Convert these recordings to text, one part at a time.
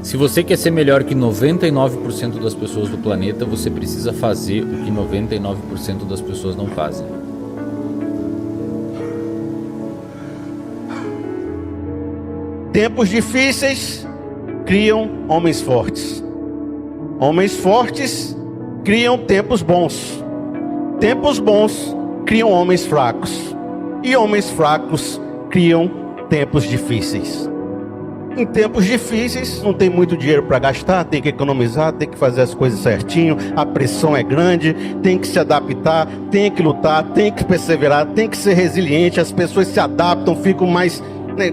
Se você quer ser melhor que 99% das pessoas do planeta, você precisa fazer o que 99% das pessoas não fazem. Tempos difíceis criam homens fortes. Homens fortes criam tempos bons. Tempos bons criam homens fracos. E homens fracos criam tempos difíceis. Em tempos difíceis, não tem muito dinheiro para gastar, tem que economizar, tem que fazer as coisas certinho, a pressão é grande, tem que se adaptar, tem que lutar, tem que perseverar, tem que ser resiliente. As pessoas se adaptam, ficam mais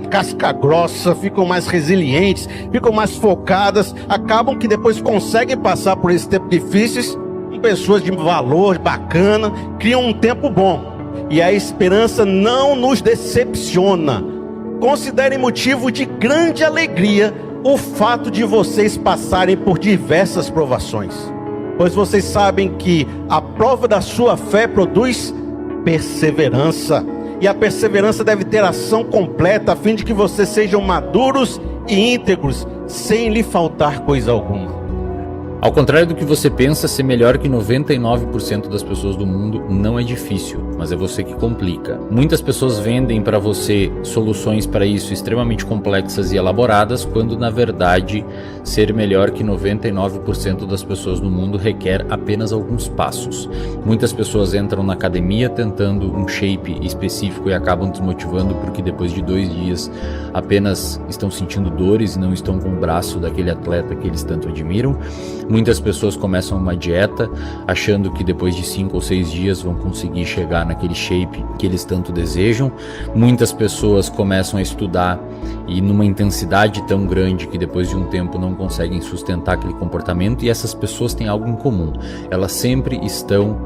casca grossa, ficam mais resilientes, ficam mais focadas, acabam que depois conseguem passar por esses tempos difíceis com pessoas de valor bacana, criam um tempo bom. E a esperança não nos decepciona. Considerem motivo de grande alegria o fato de vocês passarem por diversas provações, pois vocês sabem que a prova da sua fé produz perseverança, e a perseverança deve ter ação completa, a fim de que vocês sejam maduros e íntegros, sem lhe faltar coisa alguma. Ao contrário do que você pensa, ser melhor que 99% das pessoas do mundo não é difícil, mas é você que complica. Muitas pessoas vendem para você soluções para isso extremamente complexas e elaboradas, quando na verdade ser melhor que 99% das pessoas do mundo requer apenas alguns passos. Muitas pessoas entram na academia tentando um shape específico e acabam desmotivando porque depois de 2 dias apenas estão sentindo dores e não estão com o braço daquele atleta que eles tanto admiram. Muitas pessoas começam uma dieta achando que depois de 5 ou 6 dias vão conseguir chegar naquele shape que eles tanto desejam. Muitas pessoas começam a estudar e numa intensidade tão grande que depois de um tempo não conseguem sustentar aquele comportamento, e essas pessoas têm algo em comum. Elas sempre estão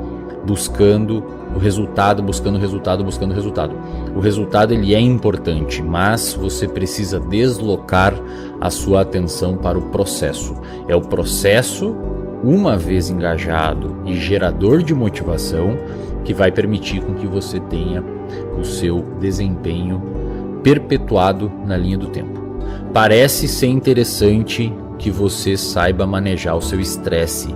buscando o resultado, buscando o resultado. O resultado ele é importante, mas você precisa deslocar a sua atenção para o processo. É o processo, uma vez engajado e gerador de motivação, que vai permitir com que você tenha o seu desempenho perpetuado na linha do tempo. Parece ser interessante que você saiba manejar o seu estresse.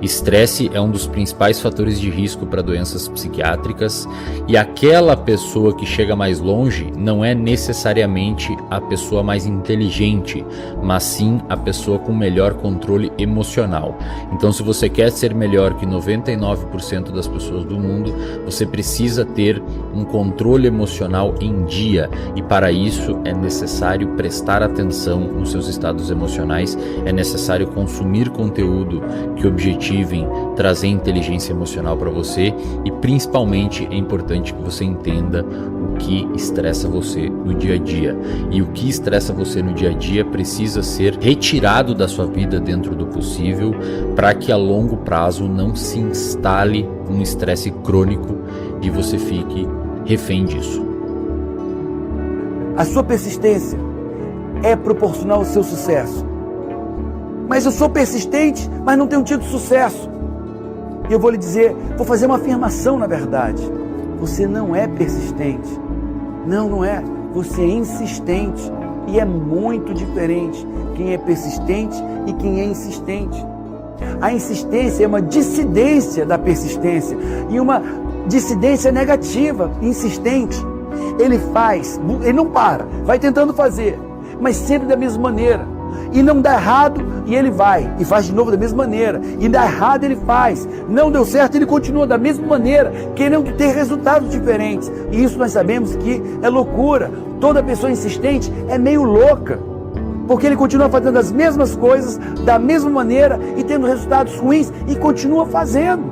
Estresse é um dos principais fatores de risco para doenças psiquiátricas, e aquela pessoa que chega mais longe não é necessariamente a pessoa mais inteligente, mas sim a pessoa com melhor controle emocional. Então, se você quer ser melhor que 99% das pessoas do mundo, você precisa ter um controle emocional em dia, e para isso é necessário prestar atenção nos seus estados emocionais, é necessário consumir conteúdo que objetivem trazer inteligência emocional para você, e principalmente é importante que você entenda o que estressa você no dia a dia. E o que estressa você no dia a dia precisa ser retirado da sua vida dentro do possível, para que a longo prazo não se instale um estresse crônico e você fique refém disso. A sua persistência é proporcional ao seu sucesso. Mas eu sou persistente, mas não tenho tido sucesso. E eu vou lhe dizer, vou fazer uma afirmação na verdade. Você não é persistente. Não é. Você é insistente. E é muito diferente quem é persistente e quem é insistente. A insistência é uma dissidência da persistência. E uma dissidência negativa, insistente. Ele faz, ele não para, vai tentando fazer, mas sempre da mesma maneira. E não dá errado, e ele vai e faz de novo da mesma maneira. E dá errado, ele faz. Não deu certo, ele continua da mesma maneira, querendo ter resultados diferentes. E isso nós sabemos que é loucura. Toda pessoa insistente é meio louca, porque ele continua fazendo as mesmas coisas da mesma maneira e tendo resultados ruins e continua fazendo.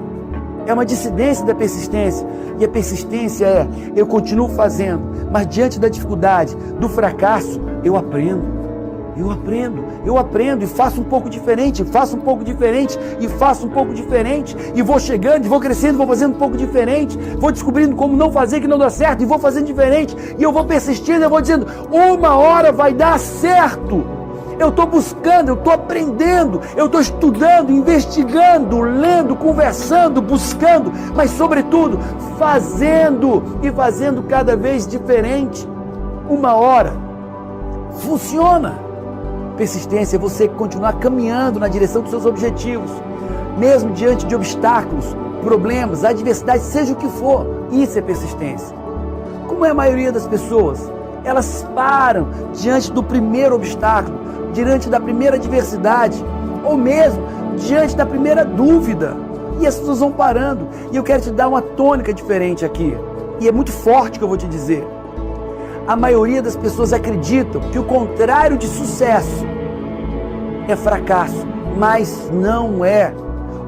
É uma dissidência da persistência. E a persistência é, eu continuo fazendo, mas diante da dificuldade, do fracasso, eu aprendo e faço um pouco diferente, e vou chegando, e vou crescendo, vou fazendo um pouco diferente, vou descobrindo como não fazer que não dá certo, e vou fazendo diferente, e eu vou persistindo, eu vou dizendo, uma hora vai dar certo. Eu estou buscando, eu estou aprendendo, eu estou estudando, investigando, lendo, conversando, buscando, mas sobretudo fazendo e fazendo cada vez diferente. Uma hora funciona. Persistência é você continuar caminhando na direção dos seus objetivos, mesmo diante de obstáculos, problemas, adversidades, seja o que for. Isso é persistência. Como é a maioria das pessoas? Elas param diante do primeiro obstáculo, diante da primeira adversidade, ou mesmo diante da primeira dúvida. E as pessoas vão parando. E eu quero te dar uma tônica diferente aqui. E é muito forte o que eu vou te dizer. A maioria das pessoas acreditam que o contrário de sucesso é fracasso, mas não é.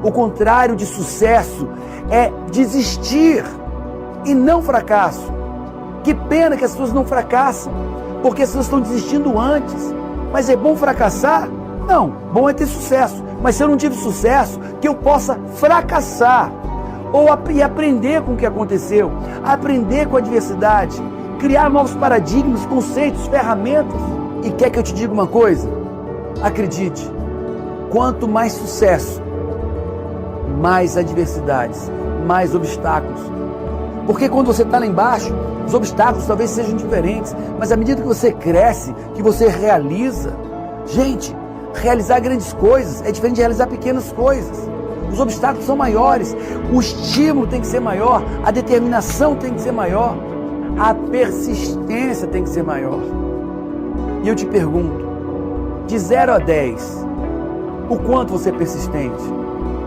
O contrário de sucesso é desistir e não fracasso. Que pena que as pessoas não fracassam, porque as pessoas estão desistindo antes. Mas é bom fracassar? Não, bom é ter sucesso. Mas se eu não tive sucesso, que eu possa fracassar e aprender com o que aconteceu, aprender com a adversidade, criar novos paradigmas, conceitos, ferramentas. E quer que eu te diga uma coisa? Acredite, quanto mais sucesso, mais adversidades, mais obstáculos. Porque quando você está lá embaixo, os obstáculos talvez sejam diferentes, mas à medida que você cresce, que você realiza, gente, realizar grandes coisas é diferente de realizar pequenas coisas. Os obstáculos são maiores, o estímulo tem que ser maior, a determinação tem que ser maior, a persistência tem que ser maior. E eu te pergunto, de 0 a 10, o quanto você é persistente?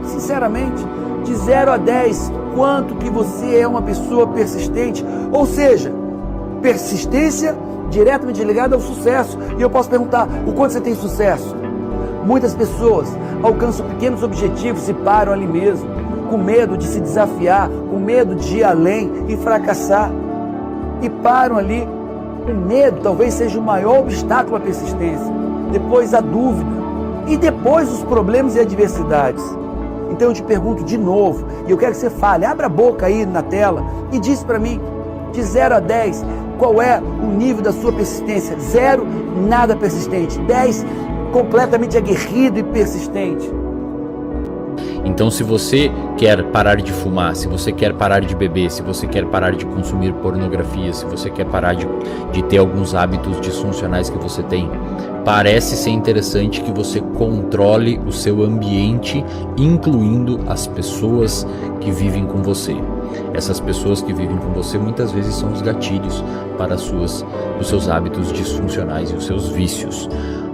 Sinceramente, de 0 a 10, quanto que você é uma pessoa persistente? Ou seja, persistência diretamente ligada ao sucesso. E eu posso perguntar, o quanto você tem sucesso? Muitas pessoas alcançam pequenos objetivos e param ali mesmo, com medo de se desafiar, com medo de ir além e fracassar. E param ali. O medo talvez seja o maior obstáculo à persistência. Depois a dúvida. E depois os problemas e adversidades. Então eu te pergunto de novo, e eu quero que você fale, abra a boca aí na tela e diz para mim, de 0 a 10, qual é o nível da sua persistência? 0, nada persistente. 10, completamente aguerrido e persistente. Então, se você quer parar de fumar, se você quer parar de beber, se você quer parar de consumir pornografia, se você quer parar de ter alguns hábitos disfuncionais que você tem, parece ser interessante que você controle o seu ambiente, incluindo as pessoas que vivem com você. Essas pessoas que vivem com você muitas vezes são os gatilhos para os seus hábitos disfuncionais e os seus vícios.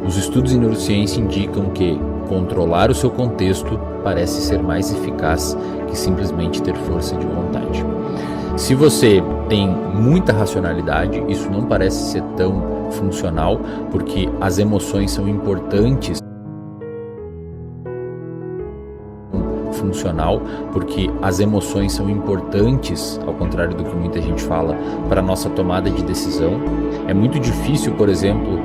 Os estudos em neurociência indicam que controlar o seu contexto parece ser mais eficaz que simplesmente ter força de vontade. Se você tem muita racionalidade, isso não parece ser tão funcional, porque as emoções são importantes. Porque as emoções são importantes, ao contrário do que muita gente fala, para a nossa tomada de decisão. É muito difícil, por exemplo,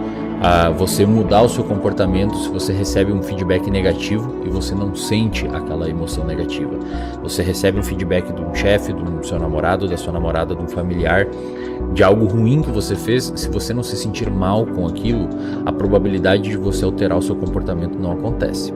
você mudar o seu comportamento se você recebe um feedback negativo e você não sente aquela emoção negativa. Você recebe um feedback de um chefe, do seu namorado, da sua namorada, de um familiar, de algo ruim que você fez. Se você não se sentir mal com aquilo, a probabilidade de você alterar o seu comportamento não acontece.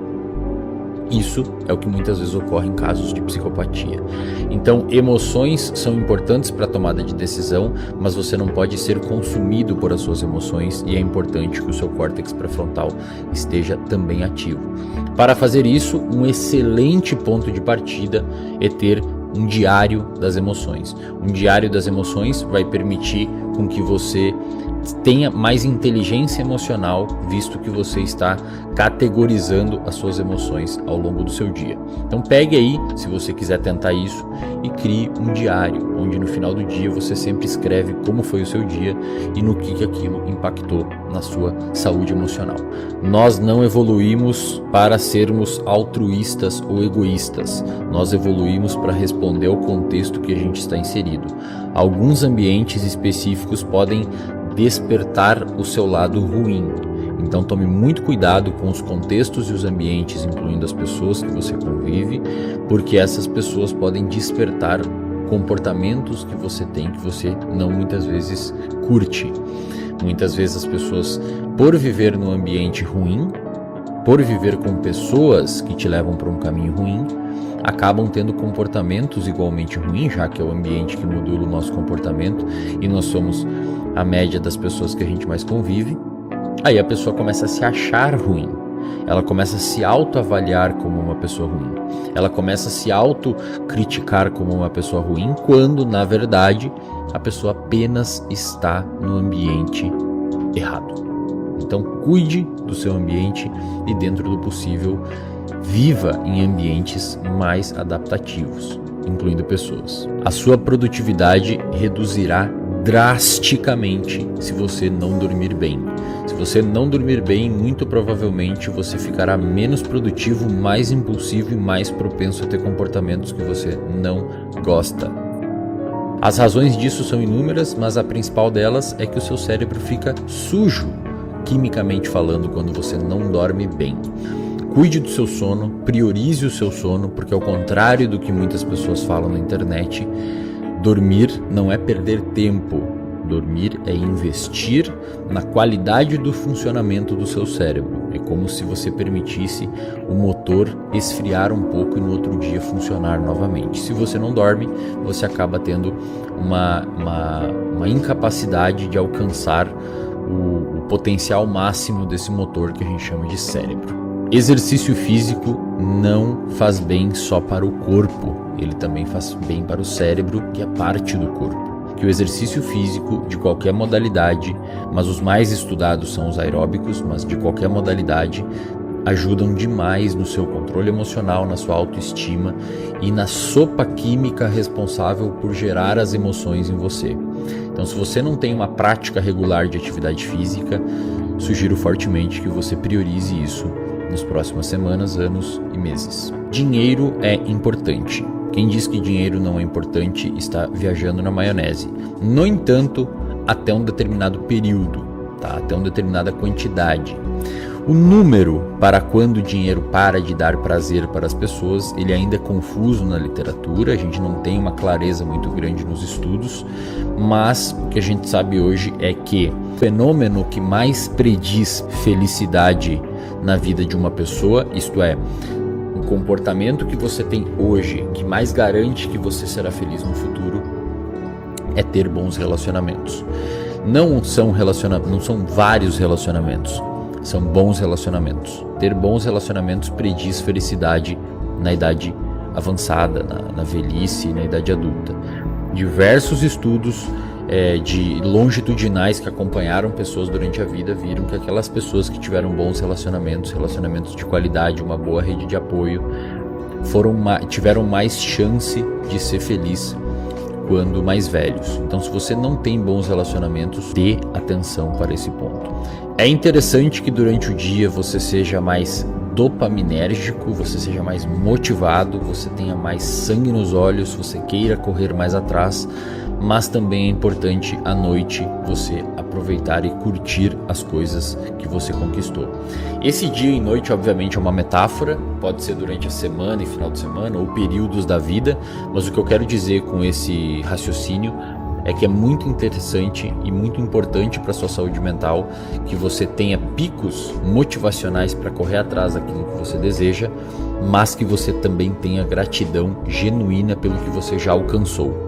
Isso é o que muitas vezes ocorre em casos de psicopatia. Então, emoções são importantes para a tomada de decisão, mas você não pode ser consumido por as suas emoções, e é importante que o seu córtex pré-frontal esteja também ativo. Para fazer isso, um excelente ponto de partida é ter um diário das emoções. Um diário das emoções vai permitir com que você tenha mais inteligência emocional, visto que você está categorizando as suas emoções ao longo do seu dia. Então pegue aí, se você quiser tentar isso, e crie um diário, onde no final do dia você sempre escreve como foi o seu dia e no que aquilo impactou na sua saúde emocional. Nós não evoluímos para sermos altruístas ou egoístas, nós evoluímos para responder ao contexto que a gente está inserido. Alguns ambientes específicos podem despertar o seu lado ruim. Então tome muito cuidado com os contextos e os ambientes, incluindo as pessoas que você convive, porque essas pessoas podem despertar comportamentos que você tem, que você não muitas vezes curte. Muitas vezes as pessoas, por viver num ambiente ruim, por viver com pessoas que te levam para um caminho ruim, acabam tendo comportamentos igualmente ruins, já que é o ambiente que modula o nosso comportamento e nós somos a média das pessoas que a gente mais convive. Aí a pessoa começa a se achar ruim. Ela começa a se autoavaliar como uma pessoa ruim. Ela começa a se autocriticar como uma pessoa ruim, quando, na verdade, a pessoa apenas está no ambiente errado. Então, cuide do seu ambiente e, dentro do possível, viva em ambientes mais adaptativos, incluindo pessoas. A sua produtividade reduzirá drasticamente se você não dormir bem. Se você não dormir bem, muito provavelmente você ficará menos produtivo, mais impulsivo e mais propenso a ter comportamentos que você não gosta. As razões disso são inúmeras, mas a principal delas é que o seu cérebro fica sujo, quimicamente falando, quando você não dorme bem. Cuide do seu sono, priorize o seu sono, porque ao contrário do que muitas pessoas falam na internet, dormir não é perder tempo. Dormir é investir na qualidade do funcionamento do seu cérebro. É como se você permitisse o motor esfriar um pouco e no outro dia funcionar novamente. Se você não dorme, você acaba tendo uma incapacidade de alcançar o potencial máximo desse motor que a gente chama de cérebro. Exercício físico não faz bem só para o corpo, ele também faz bem para o cérebro, que é parte do corpo. Que o exercício físico de qualquer modalidade, mas os mais estudados são os aeróbicos, mas de qualquer modalidade, ajudam demais no seu controle emocional, na sua autoestima e na sopa química responsável por gerar as emoções em você. Então, se você não tem uma prática regular de atividade física, sugiro fortemente que você priorize isso nas próximas semanas, anos e meses. Dinheiro é importante. Quem diz que dinheiro não é importante está viajando na maionese. No entanto, até um determinado período, tá? Até uma determinada quantidade. O número para quando o dinheiro para de dar prazer para as pessoas, ele ainda é confuso na literatura, a gente não tem uma clareza muito grande nos estudos, mas o que a gente sabe hoje é que o fenômeno que mais prediz felicidade na vida de uma pessoa, isto é, o comportamento que você tem hoje, que mais garante que você será feliz no futuro, é ter bons relacionamentos. Não são vários relacionamentos, são bons relacionamentos. Ter bons relacionamentos prediz felicidade na idade avançada, na velhice, na idade adulta. Diversos estudos de longitudinais que acompanharam pessoas durante a vida viram que aquelas pessoas que tiveram bons relacionamentos de qualidade, uma boa rede de apoio, tiveram mais chance de ser feliz quando mais velhos. Então, se você não tem bons relacionamentos, dê atenção para esse ponto. É interessante que durante o dia você seja mais dopaminérgico, você seja mais motivado, você tenha mais sangue nos olhos, você queira correr mais atrás, mas também é importante à noite você aproveitar e curtir as coisas que você conquistou. Esse dia e noite, obviamente, é uma metáfora, pode ser durante a semana e final de semana ou períodos da vida, mas o que eu quero dizer com esse raciocínio é que é muito interessante e muito importante para a sua saúde mental que você tenha picos motivacionais para correr atrás daquilo que você deseja, mas que você também tenha gratidão genuína pelo que você já alcançou.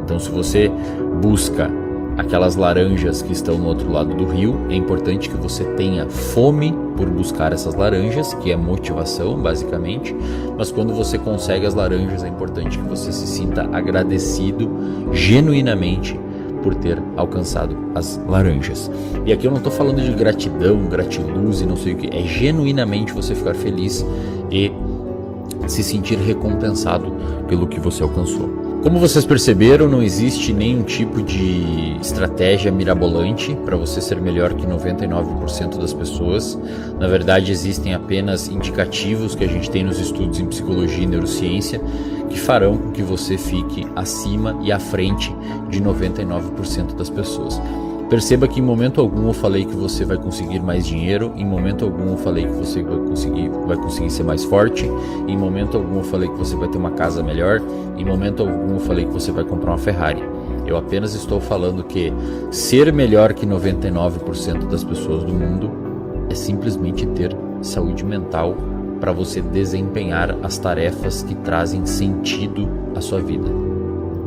Então, se você busca aquelas laranjas que estão no outro lado do rio, é importante que você tenha fome por buscar essas laranjas, que é motivação, basicamente, mas quando você consegue as laranjas, é importante que você se sinta agradecido genuinamente por ter alcançado as laranjas. E aqui eu não estou falando de gratidão, gratiluz e não sei o que, é genuinamente você ficar feliz e se sentir recompensado pelo que você alcançou. Como vocês perceberam, não existe nenhum tipo de estratégia mirabolante para você ser melhor que 99% das pessoas. Na verdade, existem apenas indicativos que a gente tem nos estudos em psicologia e neurociência que farão com que você fique acima e à frente de 99% das pessoas. Perceba que em momento algum eu falei que você vai conseguir mais dinheiro, em momento algum eu falei que você vai conseguir ser mais forte, em momento algum eu falei que você vai ter uma casa melhor, em momento algum eu falei que você vai comprar uma Ferrari. Eu apenas estou falando que ser melhor que 99% das pessoas do mundo é simplesmente ter saúde mental para você desempenhar as tarefas que trazem sentido à sua vida.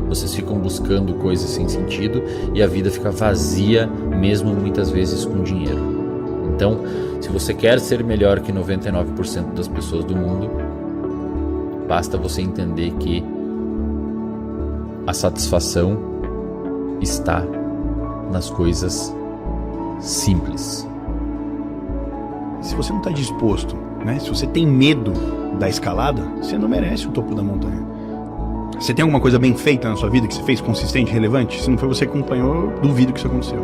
Vocês ficam buscando coisas sem sentido e a vida fica vazia, mesmo muitas vezes com dinheiro. Então, se você quer ser melhor que 99% das pessoas do mundo, basta você entender que a satisfação está nas coisas simples. Se você não está disposto, né? Se você tem medo da escalada, você não merece o topo da montanha. Você tem alguma coisa bem feita na sua vida que você fez consistente, relevante? Se não foi você que acompanhou, eu duvido que isso aconteceu.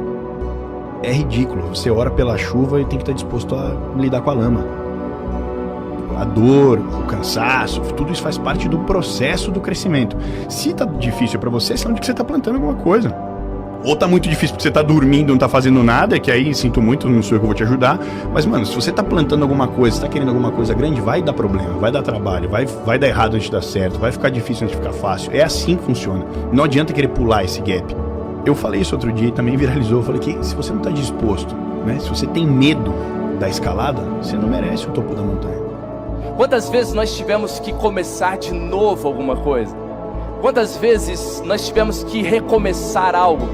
É ridículo. Você ora pela chuva e tem que estar disposto a lidar com a lama. A dor, o cansaço, tudo isso faz parte do processo do crescimento. Se tá difícil para você, é sinal de que você tá plantando alguma coisa. Ou tá muito difícil porque você tá dormindo, não tá fazendo nada, que aí sinto muito, não sou eu que vou te ajudar. Mas, mano, se você tá plantando alguma coisa, tá querendo alguma coisa grande, vai dar problema, vai dar trabalho, vai dar errado antes de dar certo, vai ficar difícil antes de ficar fácil. É assim que funciona. Não adianta querer pular esse gap. Eu falei isso outro dia e também viralizou. Eu falei que se você não tá disposto, né? Se você tem medo da escalada, você não merece o topo da montanha. Quantas vezes nós tivemos que começar de novo alguma coisa? Quantas vezes nós tivemos que recomeçar algo?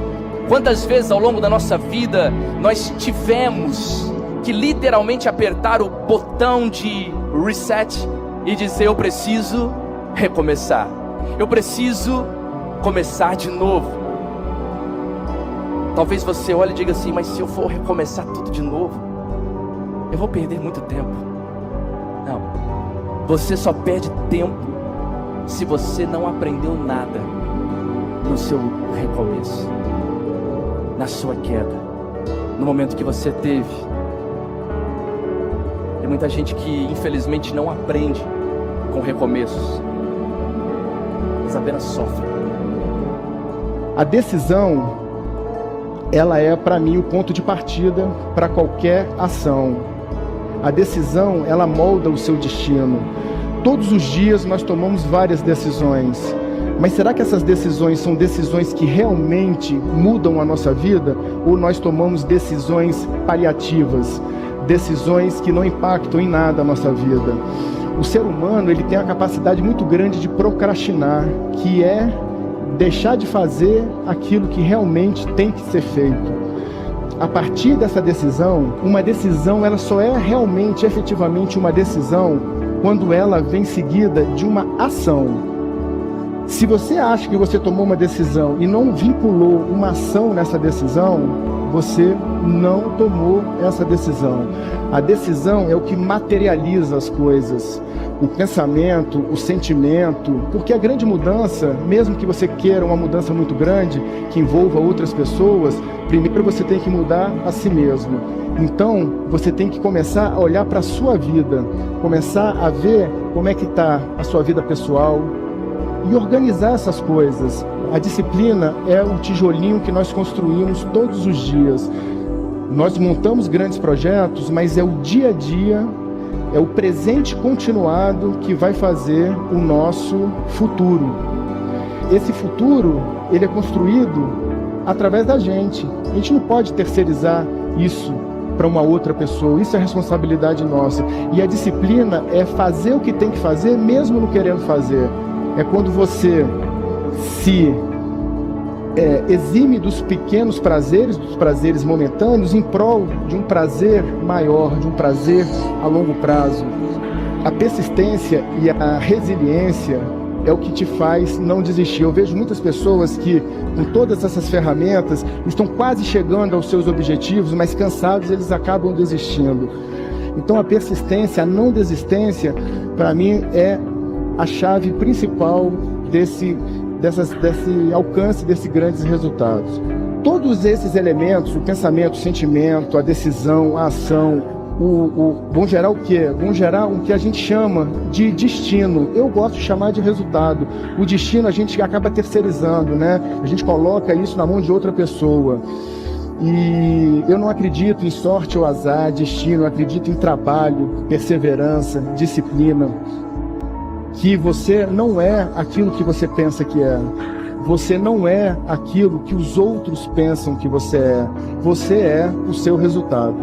Quantas vezes ao longo da nossa vida nós tivemos que literalmente apertar o botão de reset e dizer: eu preciso recomeçar, eu preciso começar de novo. Talvez você olhe e diga assim: mas se eu for recomeçar tudo de novo, eu vou perder muito tempo. Não, você só perde tempo se você não aprendeu nada no seu recomeço, na sua queda, no momento que você teve. Tem muita gente que infelizmente não aprende com recomeços, mas apenas sofre. A decisão, ela é para mim o ponto de partida para qualquer ação. A decisão, ela molda o seu destino. Todos os dias nós tomamos várias decisões. Mas será que essas decisões são decisões que realmente mudam a nossa vida? Ou nós tomamos decisões paliativas? Decisões que não impactam em nada a nossa vida? O ser humano, ele tem a capacidade muito grande de procrastinar, que é deixar de fazer aquilo que realmente tem que ser feito. A partir dessa decisão, uma decisão, ela só é realmente, efetivamente uma decisão quando ela vem seguida de uma ação. Se você acha que você tomou uma decisão e não vinculou uma ação nessa decisão, você não tomou essa decisão. A decisão é o que materializa as coisas, o pensamento, o sentimento, porque a grande mudança, mesmo que você queira uma mudança muito grande, que envolva outras pessoas, primeiro você tem que mudar a si mesmo. Então, você tem que começar a olhar para a sua vida, começar a ver como é que está a sua vida pessoal, e organizar essas coisas. A disciplina é o tijolinho que nós construímos todos os dias. Nós montamos grandes projetos, mas é o dia a dia, é o presente continuado que vai fazer o nosso futuro. Esse futuro, ele é construído através da gente. A gente não pode terceirizar isso para uma outra pessoa, isso é responsabilidade nossa. E a disciplina é fazer o que tem que fazer, mesmo não querendo fazer. É quando você se exime dos pequenos prazeres, dos prazeres momentâneos, em prol de um prazer maior, de um prazer a longo prazo. A persistência e a resiliência é o que te faz não desistir. Eu vejo muitas pessoas que, com todas essas ferramentas, estão quase chegando aos seus objetivos, mas cansados, eles acabam desistindo. Então a persistência, a não desistência, para mim é a chave principal desse alcance desses grandes resultados. Todos esses elementos, o pensamento, o sentimento, a decisão, a ação, vão gerar o quê? Vão gerar o que a gente chama de destino. Eu gosto de chamar de resultado. O destino a gente acaba terceirizando, né? A gente coloca isso na mão de outra pessoa. E eu não acredito em sorte ou azar, destino, eu acredito em trabalho, perseverança, disciplina. Que você não é aquilo que você pensa que é. Você não é aquilo que os outros pensam que você é. Você é o seu resultado.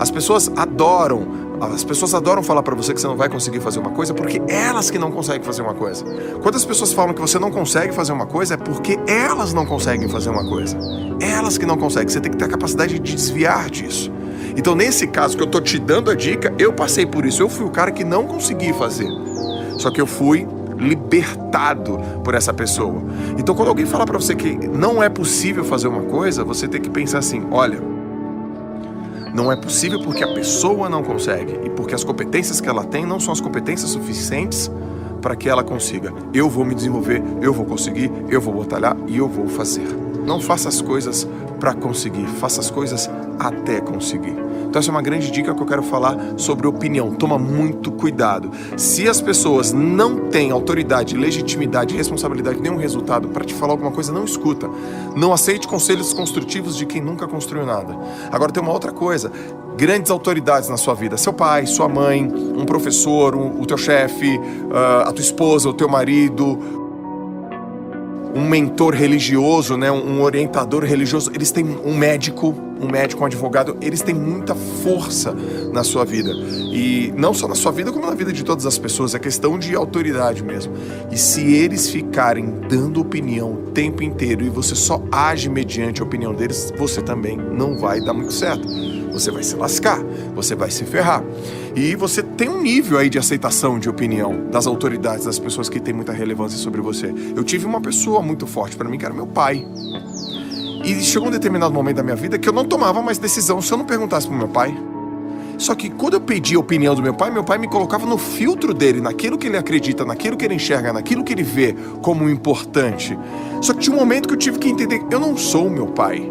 As pessoas adoram falar pra você que você não vai conseguir fazer uma coisa porque elas que não conseguem fazer uma coisa. Quando as pessoas falam que você não consegue fazer uma coisa, é porque elas não conseguem fazer uma coisa. Elas que não conseguem. Você tem que ter a capacidade de desviar disso. Então, nesse caso que eu tô te dando a dica, eu passei por isso. Eu fui o cara que não consegui fazer. Só que eu fui libertado por essa pessoa. Então, quando alguém falar para você que não é possível fazer uma coisa, você tem que pensar assim: olha, não é possível porque a pessoa não consegue e porque as competências que ela tem não são as competências suficientes para que ela consiga. Eu vou me desenvolver, eu vou conseguir, eu vou batalhar e eu vou fazer. Não faça as coisas para conseguir, faça as coisas até conseguir. Então essa é uma grande dica que eu quero falar sobre opinião. Toma muito cuidado. Se as pessoas não têm autoridade, legitimidade, responsabilidade, nenhum resultado para te falar alguma coisa, não escuta. Não aceite conselhos construtivos de quem nunca construiu nada. Agora tem uma outra coisa. Grandes autoridades na sua vida, seu pai, sua mãe, um professor, o teu chefe, a tua esposa, o teu marido, um mentor religioso, né, um orientador religioso, eles têm um médico, um advogado, eles têm muita força na sua vida. E não só na sua vida, como na vida de todas as pessoas. É questão de autoridade mesmo. E se eles ficarem dando opinião o tempo inteiro e você só age mediante a opinião deles, você também não vai dar muito certo. Você vai se lascar, você vai se ferrar. E você tem um nível aí de aceitação de opinião das autoridades, das pessoas que têm muita relevância sobre você. Eu tive uma pessoa muito forte para mim, que era meu pai. E chegou um determinado momento da minha vida que eu não tomava mais decisão se eu não perguntasse pro meu pai. Só que quando eu pedi a opinião do meu pai me colocava no filtro dele, naquilo que ele acredita, naquilo que ele enxerga, naquilo que ele vê como importante. Só que tinha um momento que eu tive que entender, eu não sou o meu pai.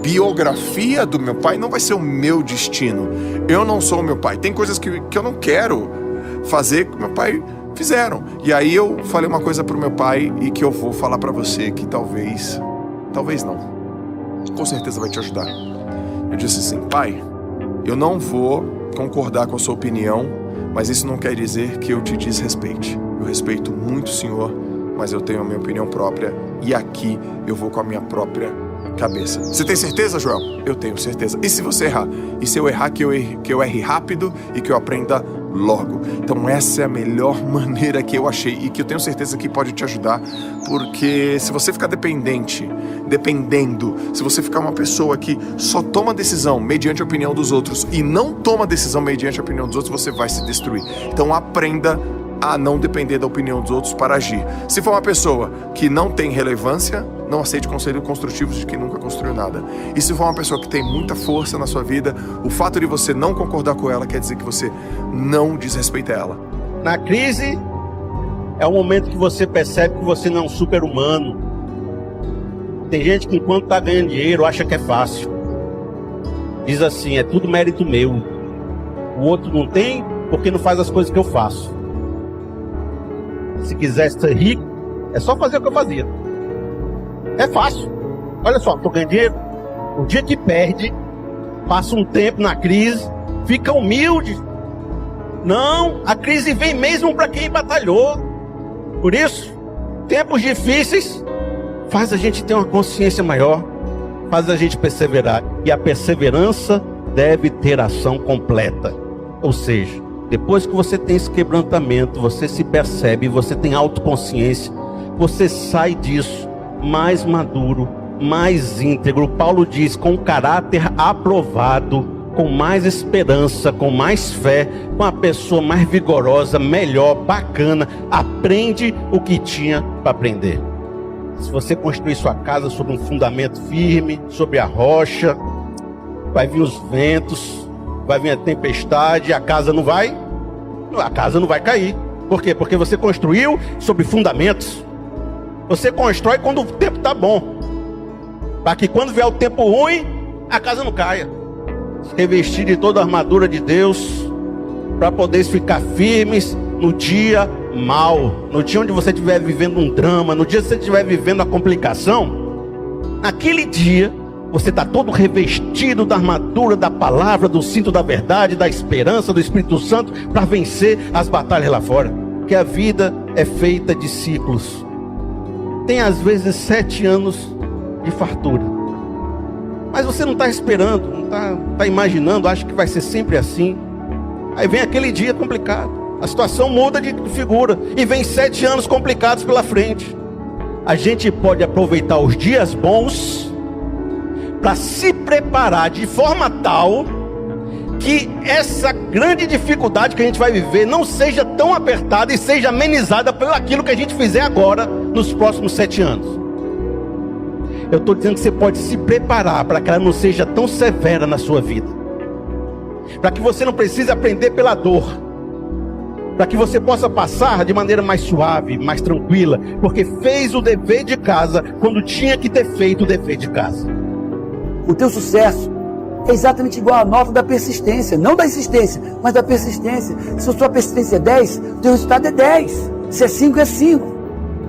Biografia do meu pai não vai ser o meu destino. Eu não sou o meu pai. Tem coisas que eu não quero fazer que meu pai fizeram. E aí eu falei uma coisa pro meu pai e que eu vou falar pra você que talvez não, com certeza vai te ajudar. Eu disse assim: pai, eu não vou concordar com a sua opinião, mas isso não quer dizer que eu te desrespeite. Eu respeito muito o senhor, mas eu tenho a minha opinião própria e aqui eu vou com a minha própria cabeça. Você tem certeza, Joel? Eu tenho certeza. E se você errar? E se eu errar, que eu erre rápido e que eu aprenda logo? Então essa é a melhor maneira que eu achei e que eu tenho certeza que pode te ajudar, porque se você ficar dependendo, se você ficar uma pessoa que só toma decisão mediante a opinião dos outros e não toma decisão mediante a opinião dos outros, você vai se destruir. Então aprenda a não depender da opinião dos outros para agir. Se for uma pessoa que não tem relevância, não aceite conselhos construtivos de quem nunca construiu nada. E se for uma pessoa que tem muita força na sua vida, o fato de você não concordar com ela quer dizer que você não desrespeita ela. Na crise, é o momento que você percebe que você não é um super-humano. Tem gente que enquanto está ganhando dinheiro acha que é fácil. Diz assim: é tudo mérito meu. O outro não tem porque não faz as coisas que eu faço. Se quisesse ser rico, é só fazer o que eu fazia. É fácil. Olha só, estou ganhando dinheiro. O dia que perde, passa um tempo na crise, fica humilde. Não, a crise vem mesmo para quem batalhou. Por isso, tempos difíceis faz a gente ter uma consciência maior, faz a gente perseverar. E a perseverança deve ter ação completa. Ou seja, depois que você tem esse quebrantamento, você se percebe, você tem autoconsciência, você sai disso mais maduro, mais íntegro. Paulo diz, com caráter aprovado, com mais esperança, com mais fé, com a pessoa mais vigorosa, melhor, bacana, aprende o que tinha para aprender. Se você construir sua casa sobre um fundamento firme, sobre a rocha, vai vir os ventos, vai vir a tempestade, a casa não vai cair. Por quê? Porque você construiu sobre fundamentos. Você constrói quando o tempo está bom, para que quando vier o tempo ruim, a casa não caia. Revestir de toda a armadura de Deus, para poder ficar firmes no dia mal, no dia onde você estiver vivendo um drama, no dia que você estiver vivendo a complicação. Naquele dia você está todo revestido da armadura da palavra, do cinto da verdade, da esperança, do Espírito Santo, para vencer as batalhas lá fora. Porque a vida é feita de ciclos. Tem às vezes 7 anos de fartura, mas você não está esperando, não está imaginando, acha que vai ser sempre assim. Aí vem aquele dia complicado, a situação muda de figura e vem 7 anos complicados pela frente. A gente pode aproveitar os dias bons para se preparar de forma tal que essa grande dificuldade que a gente vai viver não seja tão apertada e seja amenizada pelo aquilo que a gente fizer agora, nos próximos 7 anos. Eu estou dizendo que você pode se preparar para que ela não seja tão severa na sua vida, para que você não precise aprender pela dor, para que você possa passar de maneira mais suave, mais tranquila, porque fez o dever de casa quando tinha que ter feito o dever de casa. O teu sucesso é exatamente igual à nota da persistência, não da insistência, mas da persistência. Se a sua persistência é 10, o teu resultado é 10. Se é 5, é 5.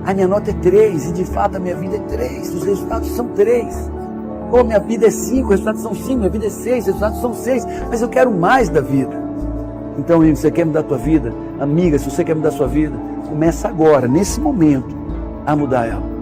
A minha nota é 3, e de fato a minha vida é 3, os resultados são 3. Ou minha vida é 5, os resultados são 5, minha vida é 6, os resultados são 6, mas eu quero mais da vida. Então, amigo, você quer mudar a tua vida? Amiga, se você quer mudar a sua vida, começa agora, nesse momento, a mudar ela.